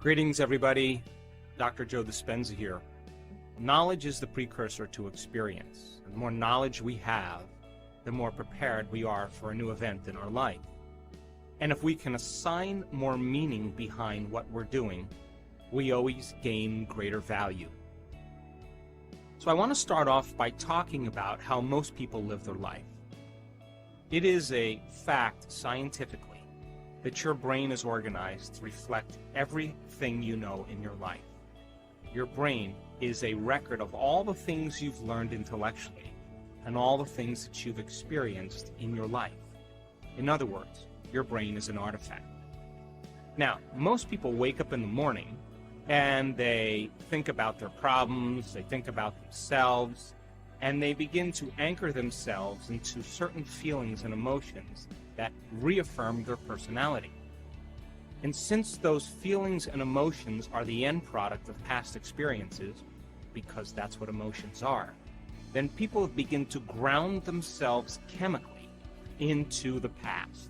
Greetings, everybody. Dr. Joe Dispenza here. Knowledge is the precursor to experience. The more knowledge we have, the more prepared we are for a new event in our life. And if we can assign more meaning behind what we're doing, we always gain greater value. So I want to start off by talking about how most people live their life. It is a fact scientifically that your brain is organized to reflect everything you know in your life. Your brain is a record of all the things you've learned intellectually and all the things that you've experienced in your life. In other words, your brain is an artifact. Now, most people wake up in the morning and they think about their problems, they think about themselves, and they begin to anchor themselves into certain feelings and emotions that reaffirm their personality. And since those feelings and emotions are the end product of past experiences, because that's what emotions are, then people begin to ground themselves chemically into the past.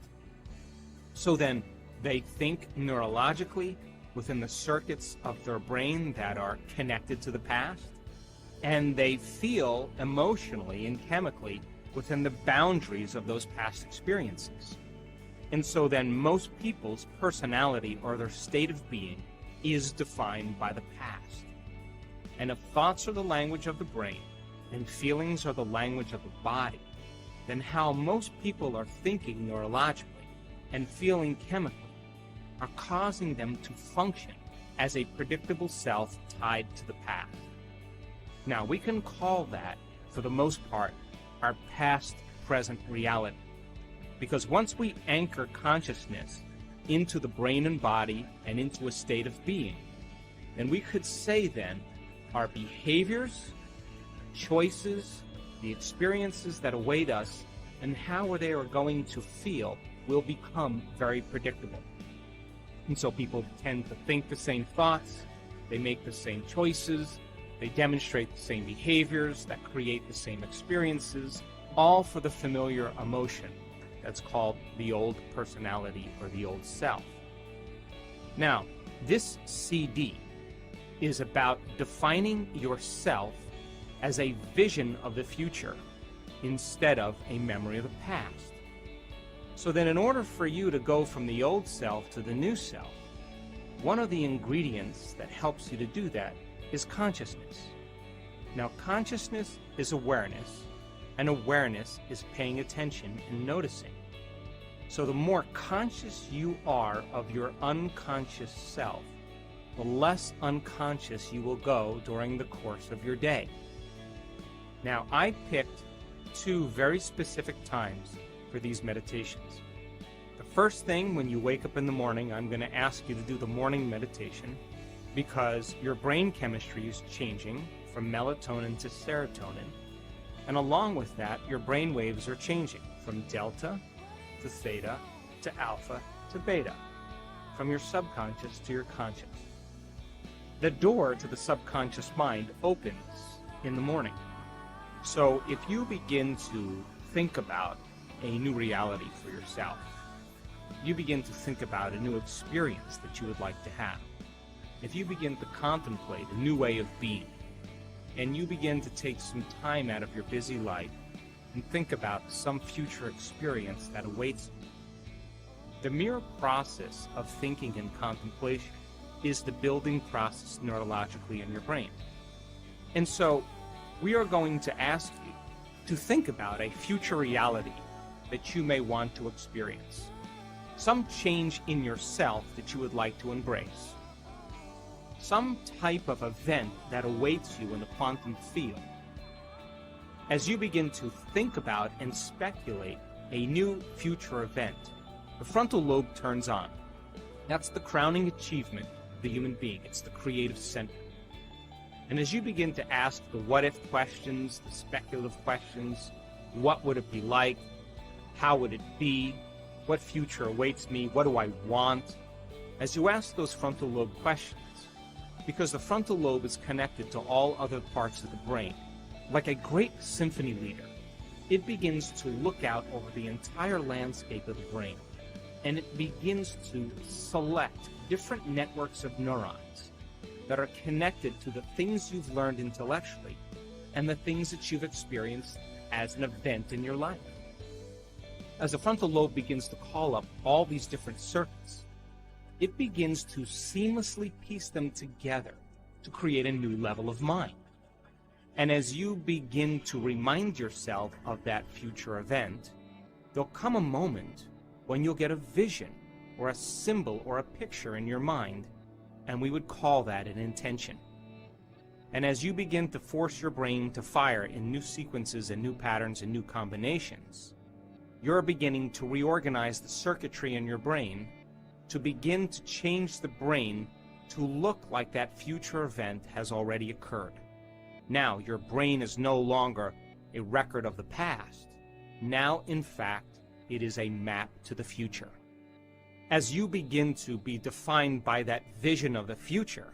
So then they think neurologically within the circuits of their brain that are connected to the past, and they feel emotionally and chemically within the boundaries of those past experiences. And so then most people's personality or their state of being is defined by the past. And if thoughts are the language of the brain and feelings are the language of the body, then how most people are thinking neurologically and feeling chemically are causing them to function as a predictable self tied to the past. Now, we can call that, for the most part, our past-present reality. Because once we anchor consciousness into the brain and body and into a state of being, then we could say then our behaviors, choices, the experiences that await us, and how they are going to feel will become very predictable. And so people tend to think the same thoughts, they make the same choices, they demonstrate the same behaviors that create the same experiences, all for the familiar emotion that's called the old personality or the old self. Now, this CD is about defining yourself as a vision of the future instead of a memory of the past. So then in order for you to go from the old self to the new self, one of the ingredients that helps you to do that is consciousness. Now, consciousness is awareness, and awareness is paying attention and noticing. So the more conscious you are of your unconscious self, the less unconscious you will go during the course of your day. Now, I picked two very specific times for these meditations. The first thing, when you wake up in the morning, I'm going to ask you to do the morning meditation because your brain chemistry is changing from melatonin to serotonin. And along with that, your brain waves are changing from delta to theta to alpha to beta, from your subconscious to your conscious. The door to the subconscious mind opens in the morning. So if you begin to think about a new reality for yourself, you begin to think about a new experience that you would like to have, if you begin to contemplate a new way of being, and you begin to take some time out of your busy life and think about some future experience that awaits you, the mere process of thinking and contemplation is the building process neurologically in your brain. And so we are going to ask you to think about a future reality that you may want to experience, some change in yourself that you would like to embrace, some type of event that awaits you in the quantum field. As you begin to think about and speculate a new future event, the frontal lobe turns on. That's the crowning achievement of the human being. It's the creative center. And as you begin to ask the what-if questions, the speculative questions, what would it be like? How would it be? What future awaits me? What do I want? As you ask those frontal lobe questions, because the frontal lobe is connected to all other parts of the brain, like a great symphony leader, it begins to look out over the entire landscape of the brain and it begins to select different networks of neurons that are connected to the things you've learned intellectually and the things that you've experienced as an event in your life. As the frontal lobe begins to call up all these different circuits, it begins to seamlessly piece them together to create a new level of mind. And as you begin to remind yourself of that future event, there'll come a moment when you'll get a vision or a symbol or a picture in your mind, and we would call that an intention. And as you begin to force your brain to fire in new sequences and new patterns and new combinations, you're beginning to reorganize the circuitry in your brain to begin to change the brain to look like that future event has already occurred. Now, your brain is no longer a record of the past. Now, in fact, it is a map to the future. As you begin to be defined by that vision of the future,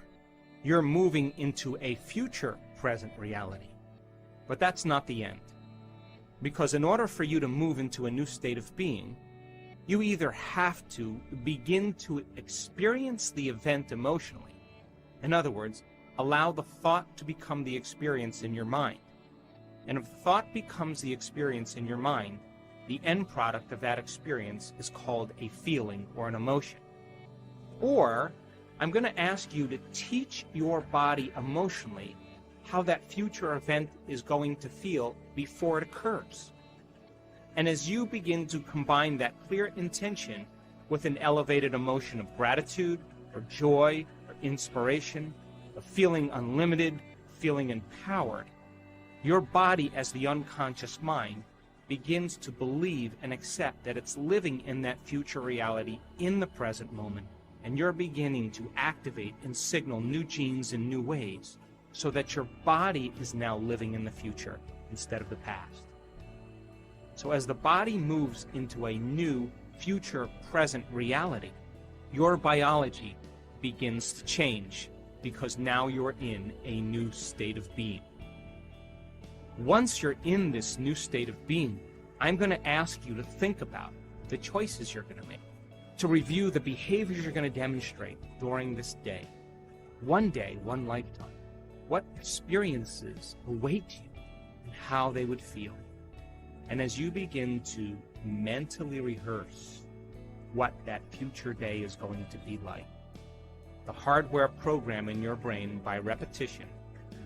you're moving into a future present reality. But that's not the end. Because in order for you to move into a new state of being, you either have to begin to experience the event emotionally. In other words, allow the thought to become the experience in your mind. And if thought becomes the experience in your mind, the end product of that experience is called a feeling or an emotion. Or, I'm going to ask you to teach your body emotionally how that future event is going to feel before it occurs. And as you begin to combine that clear intention with an elevated emotion of gratitude or joy or inspiration, of feeling unlimited, feeling empowered, your body as the unconscious mind begins to believe and accept that it's living in that future reality in the present moment, and you're beginning to activate and signal new genes in new ways so that your body is now living in the future instead of the past. So as the body moves into a new future present reality, your biology begins to change because now you're in a new state of being. Once you're in this new state of being, I'm going to ask you to think about the choices you're going to make, to review the behaviors you're going to demonstrate during this day. One day, one lifetime. What experiences await you and how they would feel. And as you begin to mentally rehearse what that future day is going to be like, the hardware program in your brain by repetition,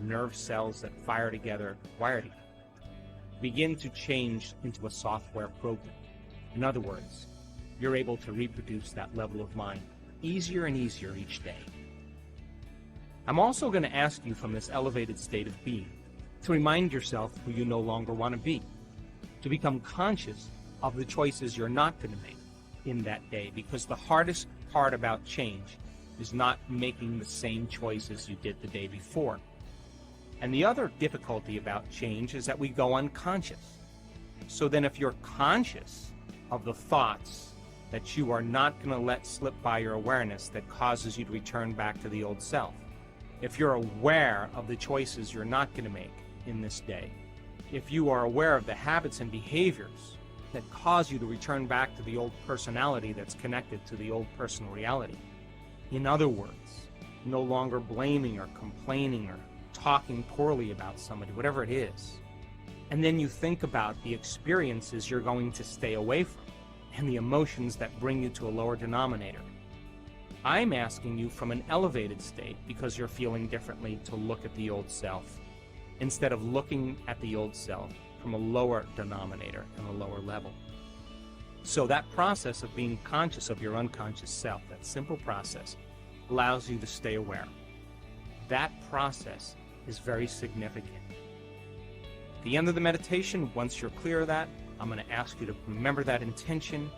nerve cells that fire together, wire together, begin to change into a software program. In other words, you're able to reproduce that level of mind easier and easier each day. I'm also going to ask you from this elevated state of being to remind yourself who you no longer want to be, to become conscious of the choices you're not going to make in that day, because the hardest part about change is not making the same choices you did the day before. And the other difficulty about change is that we go unconscious. So then if you're conscious of the thoughts that you are not going to let slip by your awareness that causes you to return back to the old self, if you're aware of the choices you're not going to make in this day, if you are aware of the habits and behaviors that cause you to return back to the old personality that's connected to the old personal reality, in other words, no longer blaming or complaining or talking poorly about somebody, whatever it is, and then you think about the experiences you're going to stay away from and the emotions that bring you to a lower denominator, I'm asking you from an elevated state, because you're feeling differently, to look at the old self instead of looking at the old self from a lower denominator and a lower level. So that process of being conscious of your unconscious self, that simple process, allows you to stay aware. That process is very significant. At the end of the meditation, once you're clear of that, I'm going to ask you to remember that intention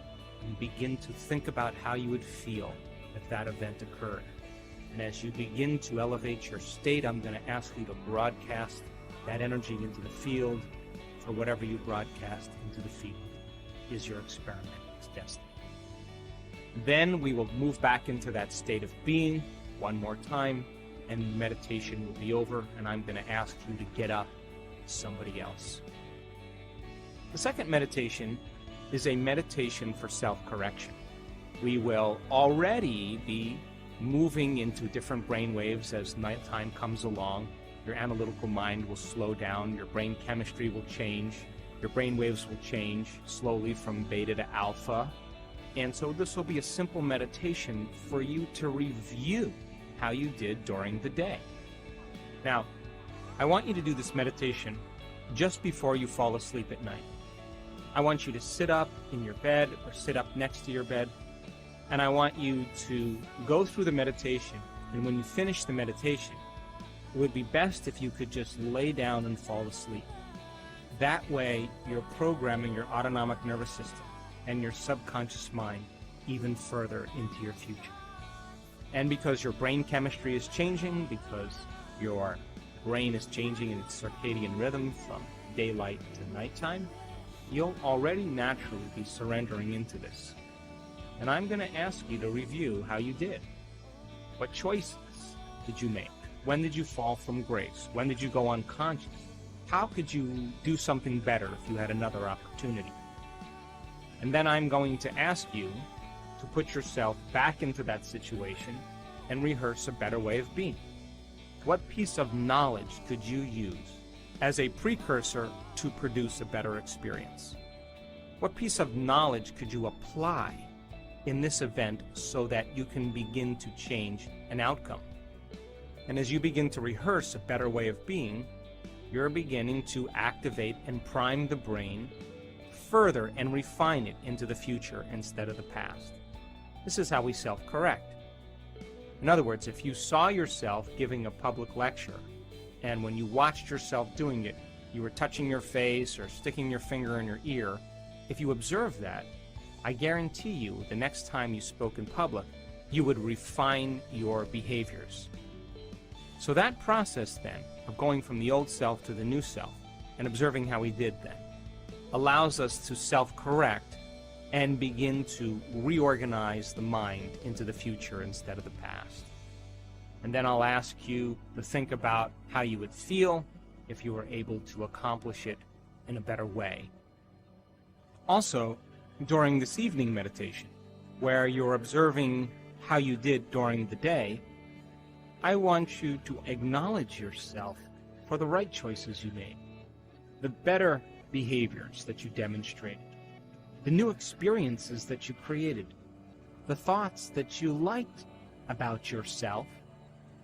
and begin to think about how you would feel if that event occurred. And as you begin to elevate your state, I'm going to ask you to broadcast that energy into the field, for whatever you broadcast into the field is your experiment, it's destiny. Then we will move back into that state of being one more time, and meditation will be over, and I'm going to ask you to get up somebody else. The second meditation is a meditation for self-correction. We will already be moving into different brain waves as nighttime comes along. Your analytical mind will slow down, your brain chemistry will change, your brain waves will change slowly from beta to alpha. And so this will be a simple meditation for you to review how you did during the day. Now, I want you to do this meditation just before you fall asleep at night. I want you to sit up in your bed or sit up next to your bed, and I want you to go through the meditation. And when you finish the meditation, it would be best if you could just lay down and fall asleep. That way, you're programming your autonomic nervous system and your subconscious mind even further into your future. And because your brain chemistry is changing, because your brain is changing in its circadian rhythm from daylight to nighttime, you'll already naturally be surrendering into this. And I'm going to ask you to review how you did. What choices did you make? When did you fall from grace? When did you go unconscious? How could you do something better if you had another opportunity? And then I'm going to ask you to put yourself back into that situation and rehearse a better way of being. What piece of knowledge could you use as a precursor to produce a better experience? What piece of knowledge could you apply in this event so that you can begin to change an outcome? And as you begin to rehearse a better way of being, you're beginning to activate and prime the brain further and refine it into the future instead of the past. This is how we self-correct. In other words, if you saw yourself giving a public lecture, and when you watched yourself doing it, you were touching your face or sticking your finger in your ear, if you observed that, I guarantee you the next time you spoke in public, you would refine your behaviors. So that process then of going from the old self to the new self and observing how we did then allows us to self-correct and begin to reorganize the mind into the future instead of the past. And then I'll ask you to think about how you would feel if you were able to accomplish it in a better way. Also, during this evening meditation, where you're observing how you did during the day, I want you to acknowledge yourself for the right choices you made, the better behaviors that you demonstrated, the new experiences that you created, the thoughts that you liked about yourself,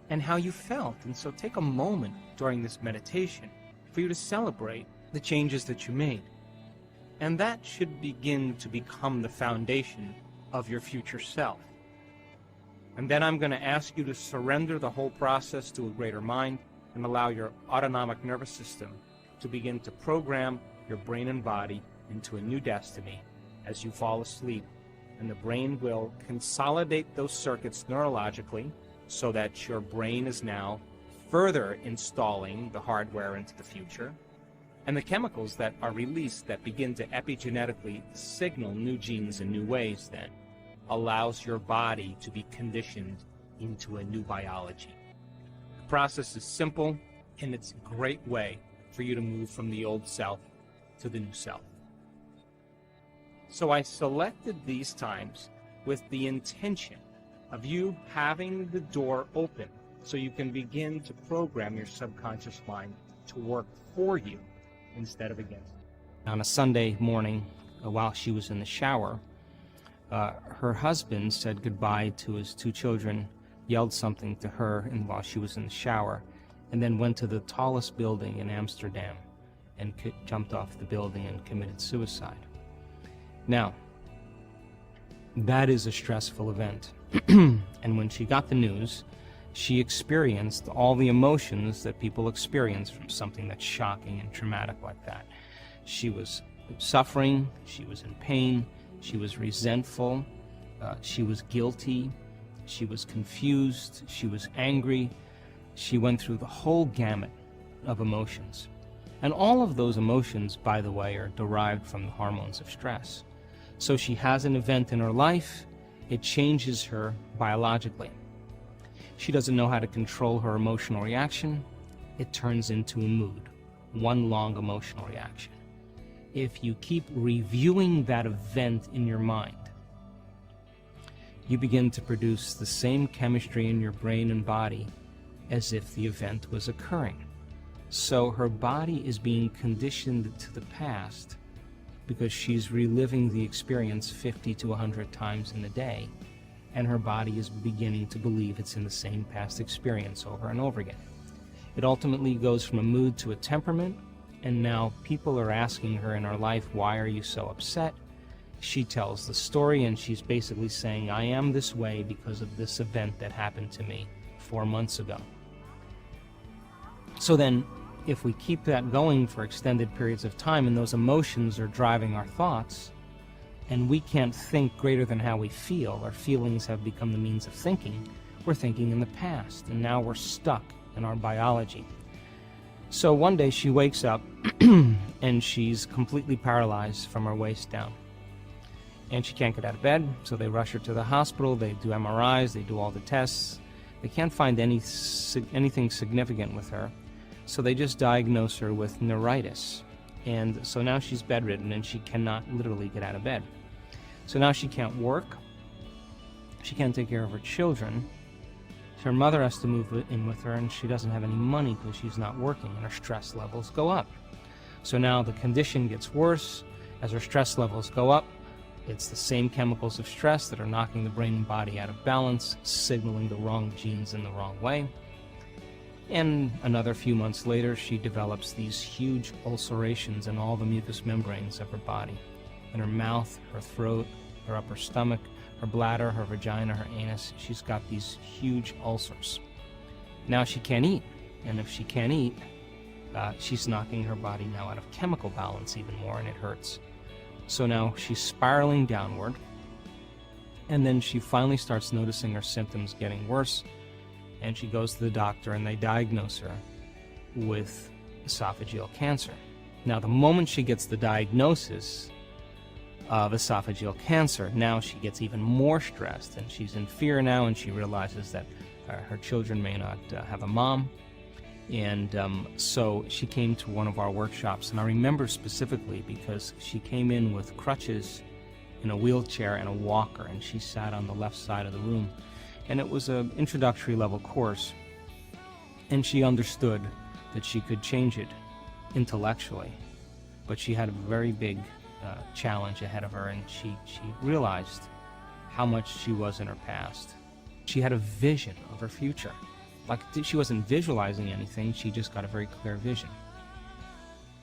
and how you felt. And so take a moment during this meditation for you to celebrate the changes that you made. And that should begin to become the foundation of your future self. And then I'm going to ask you to surrender the whole process to a greater mind and allow your autonomic nervous system to begin to program your brain and body into a new destiny as you fall asleep. And the brain will consolidate those circuits neurologically so that your brain is now further installing the hardware into the future. And the chemicals that are released that begin to epigenetically signal new genes in new ways then allows your body to be conditioned into a new biology. The process is simple, and it's a great way for you to move from the old self to the new self. So I selected these times with the intention of you having the door open so you can begin to program your subconscious mind to work for you instead of against you. On a Sunday morning, while she was in the shower, her husband said goodbye to his two children, yelled something to her while she was in the shower, and then went to the tallest building in Amsterdam and jumped off the building and committed suicide. Now, that is a stressful event. And when she got the news, she experienced all the emotions that people experience from something that's shocking and traumatic like that. She was suffering, she was in pain, she was resentful, she was guilty, she was confused, she was angry. She went through the whole gamut of emotions. And all of those emotions, by the way, are derived from the hormones of stress. So she has an event in her life, it changes her biologically. She doesn't know how to control her emotional reaction. It turns into a mood, one long emotional reaction. If you keep reviewing that event in your mind, you begin to produce the same chemistry in your brain and body as if the event was occurring. So her body is being conditioned to the past because she's reliving the experience 50 to 100 times in a day, and her body is beginning to believe it's in the same past experience over and over again. It ultimately goes from a mood to a temperament, and now people are asking her in her life, why are you so upset? She tells the story, and she's basically saying, I am this way because of this event that happened to me 4 months ago. So then, if we keep that going for extended periods of time, and those emotions are driving our thoughts, and we can't think greater than how we feel, our feelings have become the means of thinking, we're thinking in the past, and now we're stuck in our biology. So one day she wakes up and she's completely paralyzed from her waist down. And she can't get out of bed, so they rush her to the hospital, they do MRIs, they do all the tests. They can't find anything significant with her, so they just diagnose her with neuritis. And so now she's bedridden and she cannot literally get out of bed. So now she can't work, she can't take care of her children. Her mother has to move in with her, and she doesn't have any money because she's not working, and her stress levels go up. So now the condition gets worse. As her stress levels go up, it's the same chemicals of stress that are knocking the brain and body out of balance, signaling the wrong genes in the wrong way. And another few months later, she develops these huge ulcerations in all the mucous membranes of her body. In her mouth, her throat, her upper stomach, her bladder, her vagina, her anus. She's got these huge ulcers. Now she can't eat, and if she can't eat, she's knocking her body now out of chemical balance even more, and it hurts. So now she's spiraling downward, and then she finally starts noticing her symptoms getting worse, and she goes to the doctor, and they diagnose her with esophageal cancer. Now, the moment she gets the diagnosis of esophageal cancer, now she gets even more stressed, and she's in fear now, and she realizes that her children may not have a mom. And so she came to one of our workshops, and I remember specifically because she came in with crutches, in a wheelchair, and a walker, and she sat on the left side of the room. And it was an introductory level course, and she understood that she could change it intellectually, but she had a very big challenge ahead of her, and she realized how much she was in her past. She had a vision of her future. Like, she wasn't visualizing anything, she just got a very clear vision.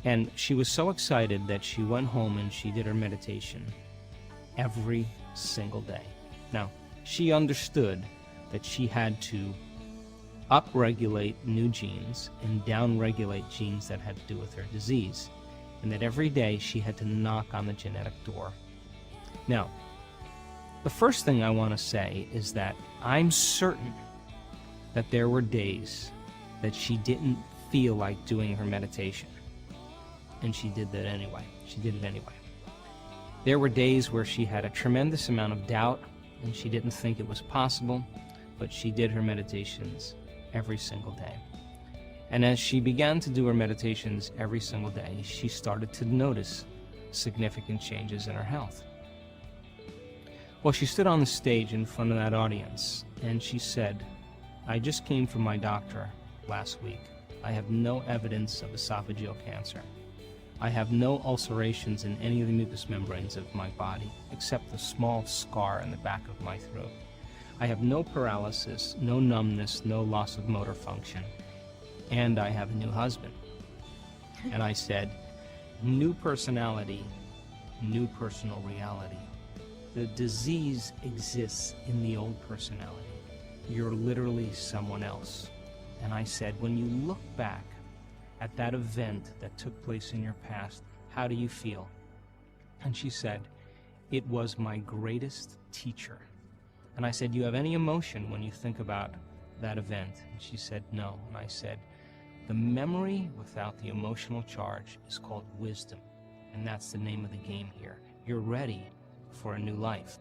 And she was so excited that she went home and she did her meditation every single day. Now, she understood that she had to upregulate new genes and downregulate genes that had to do with her disease, and that every day she had to knock on the genetic door. Now, the first thing I want to say is that I'm certain that there were days that she didn't feel like doing her meditation, and she did that anyway. She did it anyway. There were days where she had a tremendous amount of doubt, and she didn't think it was possible, but she did her meditations every single day. And as she began to do her meditations every single day, she started to notice significant changes in her health. Well, she stood on the stage in front of that audience, and she said, I just came from my doctor last week. I have no evidence of esophageal cancer. I have no ulcerations in any of the mucous membranes of my body, except the small scar in the back of my throat. I have no paralysis, no numbness, no loss of motor function, and I have a new husband. And I said, new personality, new personal reality. The disease exists in the old personality. You're literally someone else. And I said, when you look back at that event that took place in your past, how do you feel? And she said, it was my greatest teacher. And I said, you have any emotion when you think about that event? And she said, no. And I said, the memory without the emotional charge is called wisdom. And that's the name of the game here. You're ready for a new life.